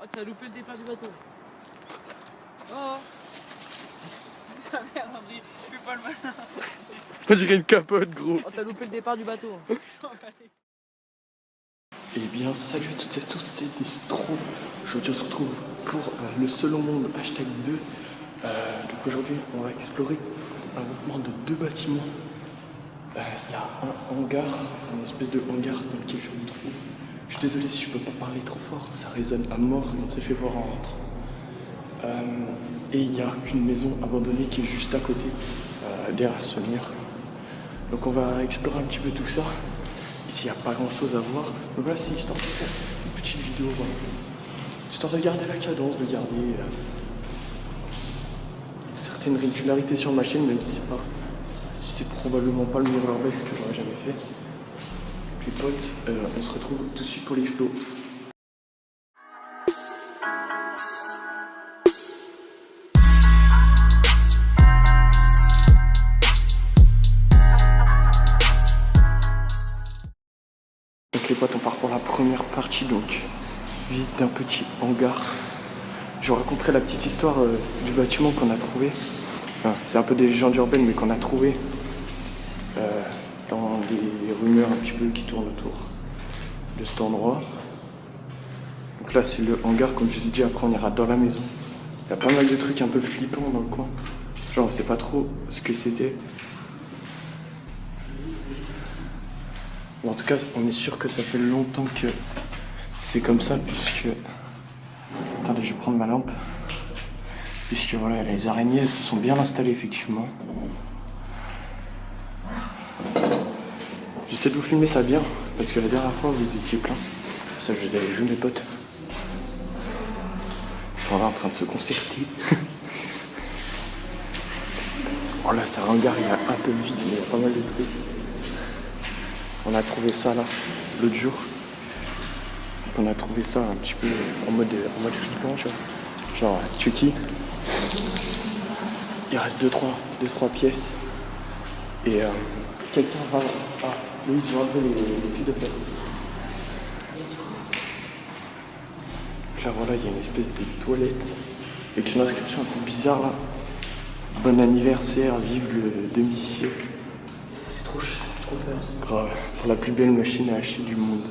Oh, tu as loupé le départ du bateau. Oh. Ah merde, André, fais pas le malin. On dirait une capote, gros. Oh, t'as loupé le départ du bateau. Eh bien, salut à toutes et à tous, c'est Destro. Aujourd'hui, on se retrouve pour le seul au monde, #2. Donc aujourd'hui, on va explorer un groupement de 2 bâtiments. Il y a un hangar, une espèce de hangar dans lequel je me trouve. Je suis désolé si je peux pas parler trop fort, ça résonne à mort et on s'est fait voir en rentrant. Et il y a une maison abandonnée qui est juste à côté, derrière ce mur. Donc on va explorer un petit peu tout ça. Ici, il n'y a pas grand chose à voir. Donc là, c'est histoire de faire une petite vidéo, voilà. Histoire de garder la cadence, de garder une certaine régularité sur ma chaîne, même si c'est probablement pas le meilleur base que j'aurais jamais fait. Donc les potes, on se retrouve tout de suite pour l'explo. Donc les potes, on part pour la première partie, donc visite d'un petit hangar. Je vous raconterai la petite histoire du bâtiment qu'on a trouvé. Enfin, c'est un peu des légendes urbaines, mais qu'on a trouvé dans des rumeurs un petit peu qui tournent autour de cet endroit. Donc là, c'est le hangar, comme je vous ai dit. Après, on ira dans la maison. Il y a pas mal de trucs un peu flippants dans le coin. Genre, on sait pas trop ce que c'était. En tout cas, on est sûr que ça fait longtemps que c'est comme ça, puisque... Attendez, je vais prendre ma lampe. Puisque voilà, les araignées, elles se sont bien installées, effectivement. J'essaie de vous filmer ça bien, parce que la dernière fois, vous étiez plein. Ça, je vous avais vu, mes potes. Ils sont là en train de se concerter. Oh là, c'est un hangar, il est un peu vide, mais il y a pas mal de trucs. On a trouvé ça là, l'autre jour. Donc on a trouvé ça un petit peu en mode flippant, tu vois. Genre, Chucky. Il reste 2-3 pièces. Et quelqu'un va... Ah, oui, ils ont enlevé les fils de fer. Donc là, voilà, il y a une espèce de toilette avec une inscription un peu bizarre là. Bon anniversaire, vive le demi-siècle. Ça fait trop peur ça. Grave, pour la plus belle machine à hacher du monde.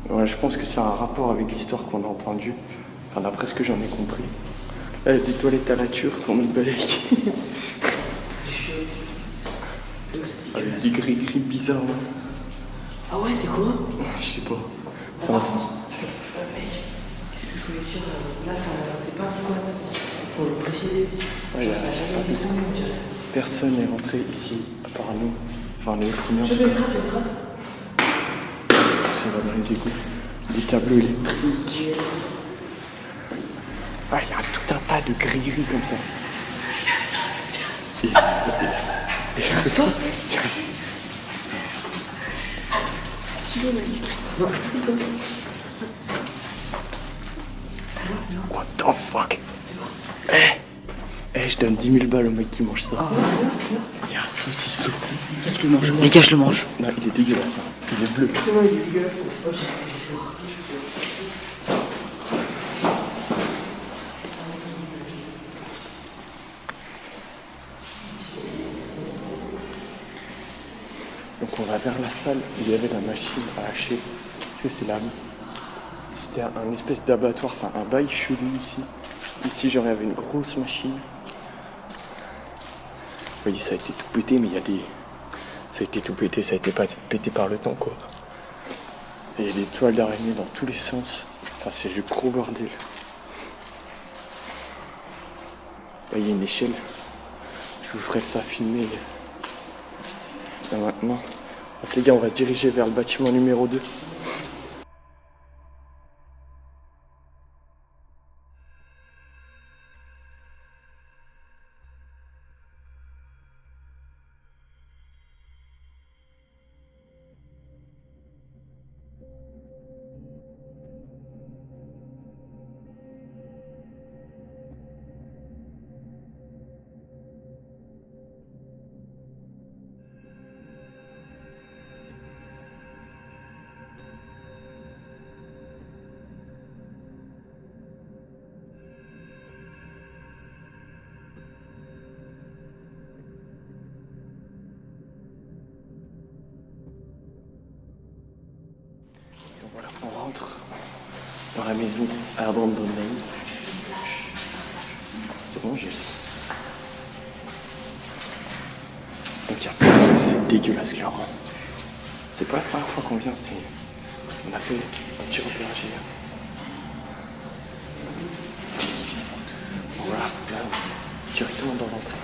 Ouais, je pense que c'est un rapport avec l'histoire qu'on a entendue. Enfin, d'après ce que j'en ai compris. Là, il y a des toilettes à la turque en mode balèque. C'est chaud. Avec des gris-gris bizarres là. Ah ouais, c'est quoi? Je sais pas. C'est un... Mec, qu'est-ce que je voulais dire là? C'est pas un squat. Faut le préciser. Ouais, Genre, ça a jamais été ça. Personne n'est rentré ici, à part nous. Enfin, les premiers. Je vais le crabe, je vais le crabe. C'est là dans les égouts. Des tableaux électriques. Ah, il y a tout un tas de gris-gris comme ça. C'est... Un sauce? Stylé, mec. Non, c'est ça. What the fuck? Je donne 10 000 balles au mec qui mange ça. Il y a un saucisson. Les gars, je le mange. Non, il est dégueulasse. Hein. Il est bleu. Non, il est dégueulasse. Oh, j'ai ça. Donc on va vers la salle où il y avait la machine à hacher. Parce que c'est là. C'était un espèce d'abattoir, enfin un bail chelou ici. Ici genre il y avait une grosse machine. Vous voyez, ça a été tout pété, mais il y a des... Ça a été tout pété, ça a été pas pété par le temps quoi. Et il y a des toiles d'araignée dans tous les sens. Enfin c'est le gros bordel. Là il y a une échelle. Je vous ferai ça filmer. Là, maintenant. Bref les gars, on va se diriger vers le bâtiment numéro 2. dans la maison à Brandon Lane. C'est bon, j'ai... Donc il y a plein de trucs, c'est dégueulasse clairement. C'est pas la première fois qu'on vient, c'est... On a fait un petit repérage hier. Bon, voilà, là, directement dans l'entrée.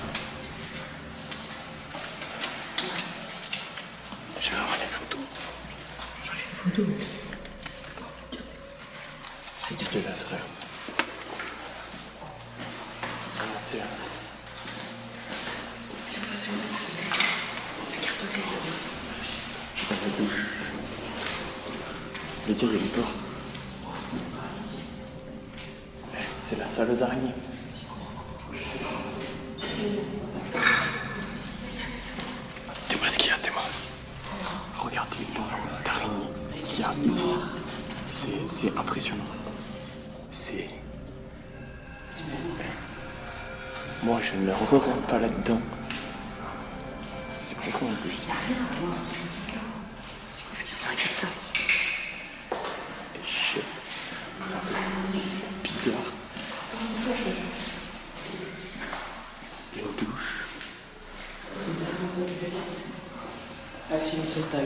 Je vais avoir les photos. J'en ai les photos. C'est dégueulasse, frère. Ah, c'est... Dans la douche. Les gars, il y a une porte. C'est la salle aux araignées. Dis-moi ce qu'il y a, dis-moi. Regardez le nombre d'araignées qu'il y a ici. C'est impressionnant. C'est... Moi, je ne rentre pas là-dedans. C'est profond en plus. C'est un cul ça. Et shit. C'est un peu bizarre. Une douche. Ah si, on s'est taille.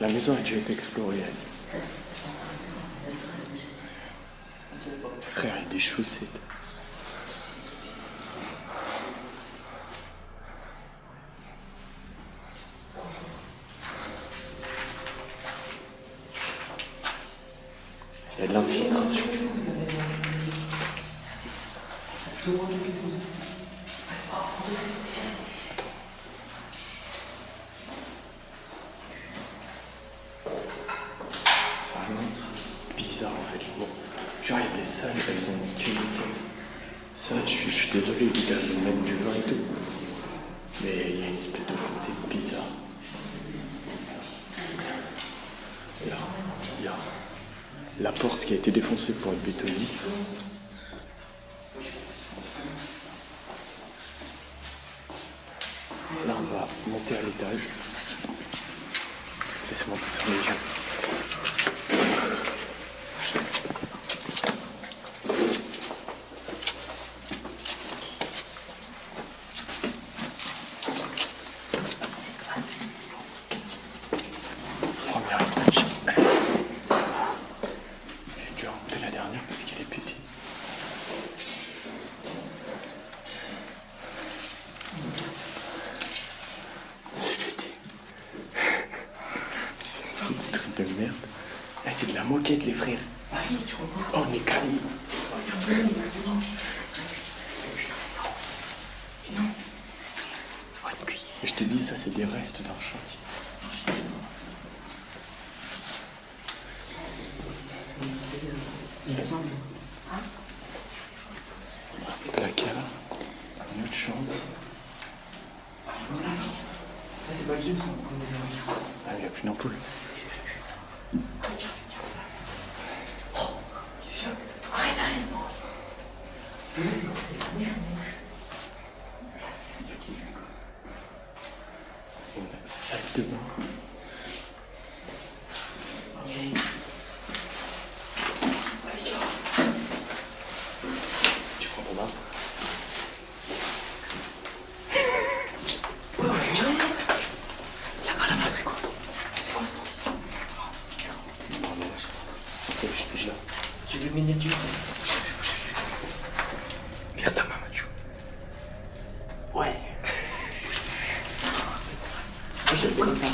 La maison a dû être explorée. Frère, il y a des chaussettes. Il y a de l'infiltration. C'est vraiment bizarre en fait. Bon, genre il y a des salles, elles ont que des têtes. Ça, je suis désolé, les gars, ils mettent du vin et tout. Mais il y a une espèce de fauteuil bizarre. Là, il y a la porte qui a été défoncée pour être bétonisée. Là, on va monter à l'étage. Laissez-moi passer les yeux. Première étage. J'ai dû remonter la dernière parce qu'elle est pétée. C'est pété. C'est des trucs de merde. Là, c'est de la moquette, les frères. Ah oui, tu comprends. Oh, on est calés. Mais non. Je te dis, ça, c'est des restes d'un chantier. Il me semble. Placard. Une autre chambre. Ça, c'est pas le vieux, ça. Ah, il n'y a plus d'ampoule. Qu'est-ce qu'il y a? Arrête, arrête. Mais là, c'est quoi? C'est la merde. Une salle de bain. Ok. Tu prends ton bain. Là-bas, c'est quoi? C'est quoi ce déjà? Tu veux une miniature? Merde ta main, Mathieu. Ouais. Je fais comme ça.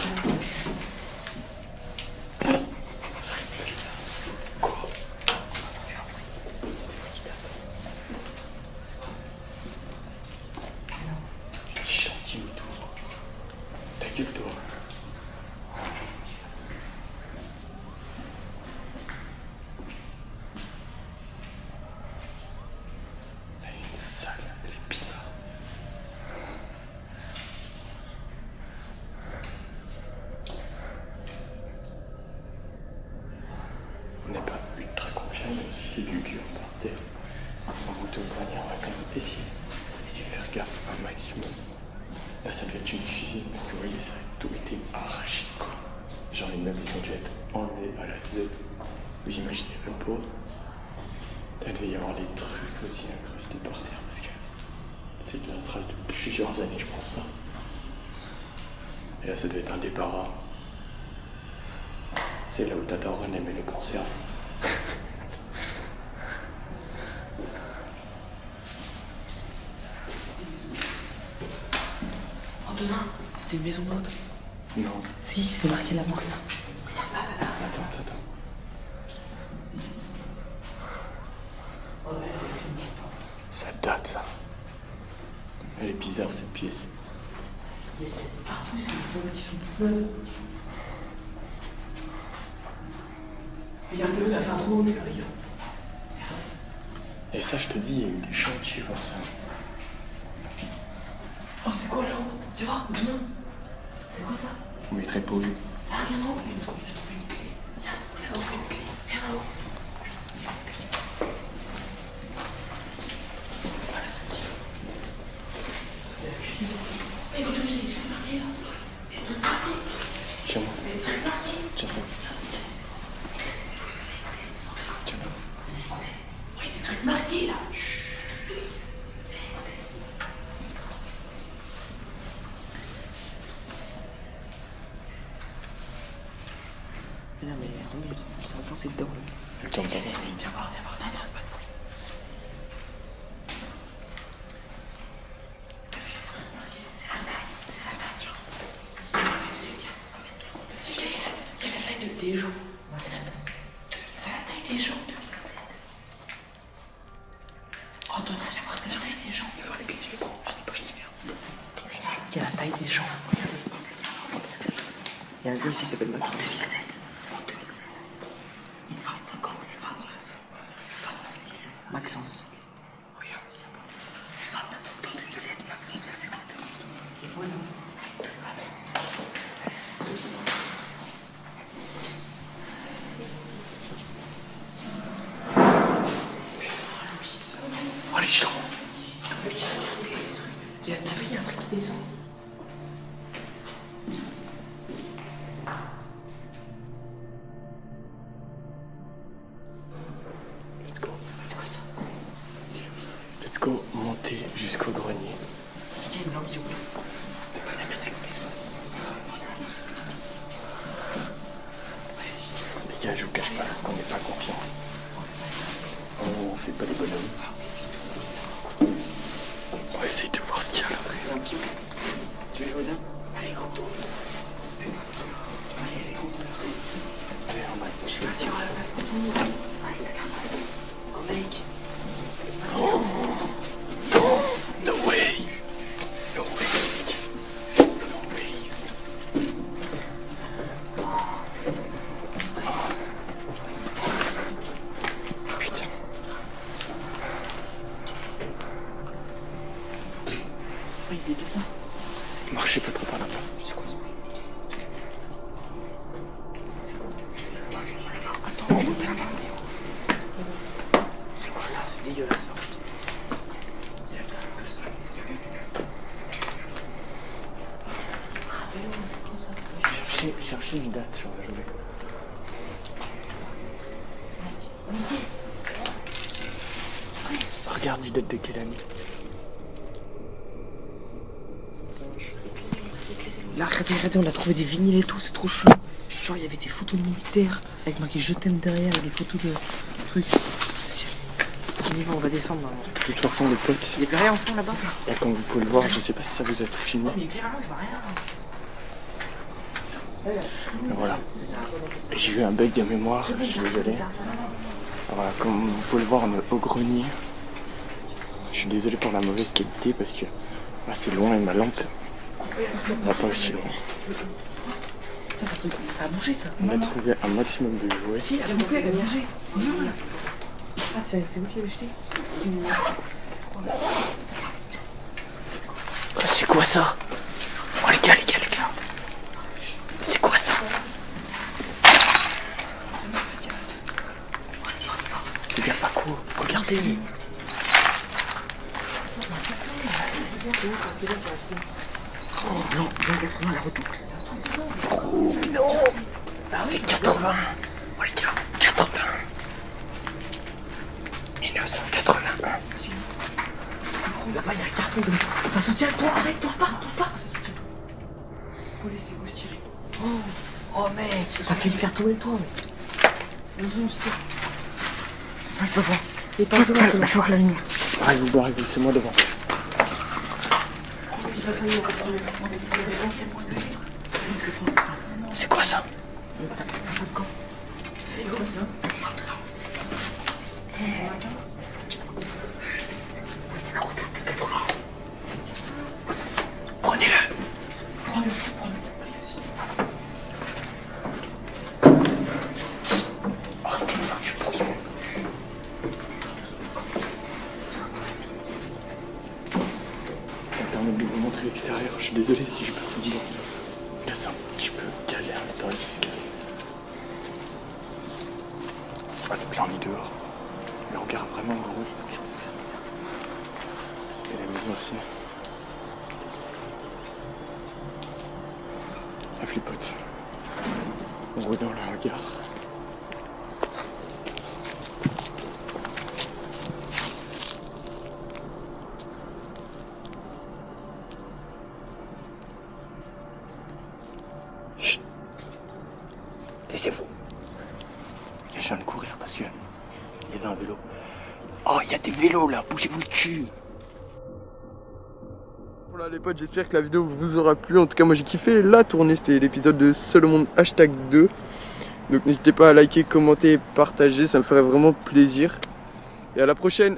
Petit chantier et tout. Ta gueule, toi. Il y a une salle, elle est bizarre. On n'est pas ultra confiant, même si c'est du dur par terre. En moto granier, on va quand même essayer de faire gaffe un maximum. Là, ça devait être une cuisine, parce que vous voyez, ça a tout été arraché, quoi. Genre, les meubles, ils ont dû être enlevés à la Z. Vous imaginez même pas. Il devait y avoir des trucs aussi incrustés par terre parce que c'est de la trace de plusieurs années, je pense ça. Et là, ça devait être un débarras. C'est là où ta daronne aimait les conserves. Antonin, c'était une maison d'hôte. Non. Si, c'est marqué là-bas. Attends. Ça date, ça. Elle est bizarre, cette pièce. Partout, c'est des pommes qui sont toutes neuves. Regarde-le, il a fait un trou dans le mur, regarde. Et ça, je te dis, il y a eu des chantiers comme ça. Oh, c'est quoi là-haut? Tu vois, Antonin? C'est quoi ça? On mettrait pas vu. Ah, regarde là-haut, il a trouvé une clé. Regarde, il a trouvé une clé. Regarde là-haut. Voilà, c'est petit. C'est la cuisine. Il faut te mettre des trucs marqués là. Il y a des trucs marqués. Tiens-moi. Il y a des trucs marqués. Tiens ça. Tiens. Oh, il y a des trucs marqués là. Chut. Non mais laisse tomber, il s'est enfoncé dedans là. Attends, Viens voir, viens voir. Non, pas de bruit. C'est la taille. Si il y a la taille des gens. C'est la taille des gens. Antonin, viens voir, c'est la taille des gens. Viens voir les clés, je les prends. Je dis pas, je dis viens. Il y a la taille des gens. Regardez. Il y a un gars ici qui s'appelle Maxence. 2007. Il sera 25 ans, 29, 10. Maxence. Regarde. 29 ans, 2007, Maxence faisait 25 ans. Ouais, non. Oh, les gens. Regardez les trucs. T'as vu, il y a un truc qui descend. Let's go. C'est quoi ça? C'est le bise. Let's go, monter jusqu'au grenier. Il y a une lampe, s'il vous plaît. Pas la merde avec le téléphone. Vas-y. Les gars, je vous cache pas qu'on n'est pas confiants. On fait pas les bonhommes. On va essayer de voir ce qu'il y a là. Tu veux jouer là? Allez, go. Vas-y, allez, go. Allez, en mode. Je sais pas si on aura la place pour tout le monde. Allez, regarde. Oh, mec. No way. No way. No way. Putain. Oh, il était ça. Marchez pas trop par là-bas. C'est quoi ce bruit? Attends, on est là-bas. C'est quoi là? C'est dégueulasse par contre. Il y a plein de ça. Ah, mais non, c'est quoi ça? Cherchez une date sur la journée. Regarde, il date de quelle année? Là, regardez, on a trouvé des vinyles et tout, c'est trop chaud. Genre, il y avait des photos de militaires avec marqué je t'aime derrière et des photos de trucs. Vas-y, on y va, on va descendre maintenant. De toute façon, les potes, Il y a plus rien en fond là-bas. là, comme vous pouvez le voir, je sais pas si ça vous a tout filmé. Mais clairement, je vois rien. Voilà. J'ai eu un bug de mémoire, je suis désolé. Voilà, comme vous pouvez le voir, on est au grenier. Je suis désolé pour la mauvaise qualité parce que là, c'est loin et ma lampe va pas aussi loin. Ça a bougé ça. On a trouvé un maximum de jouets. Si, elle a bougé, elle a bougé. Ah, c'est vous qui l'avez jeté. Oh, c'est quoi ça? Oh les gars. C'est quoi ça? Les gars, pas quoi? Regardez. Oh non, bien 80 la retour. Oh non. C'est 80. Oh les gars, 80. 1981. Là-bas, il y a un carton de... Ça se tient, toi, arrête, touche pas. Ça se tient. Faut laisser Ghost tirer. Oh mec, ça fait faire tomber le toit, mec. Vas-y, on se tire. Ouais, je peux voir. Et passe devant, je vais voir la lumière. Arrive-vous, c'est moi devant. C'est quoi ça? Prenez-le. Ça me permet de vous montrer l'extérieur. Je suis désolé si j'ai passé dedans. Là, c'est un petit peu galère dans les escaliers. Ah, donc là, on est dehors. Mais on regarde vraiment gros. Et la maison aussi. La flipote. On voit dans le regard. Chut. Taisez-vous. Je viens de courir parce que il y avait un vélo. Oh, il y a des vélos là, bougez-vous le cul. Voilà les potes, j'espère que la vidéo vous aura plu. En tout cas, moi j'ai kiffé la tournée, c'était l'épisode de Seul au monde #2. Donc n'hésitez pas à liker, commenter et partager, ça me ferait vraiment plaisir. Et à la prochaine.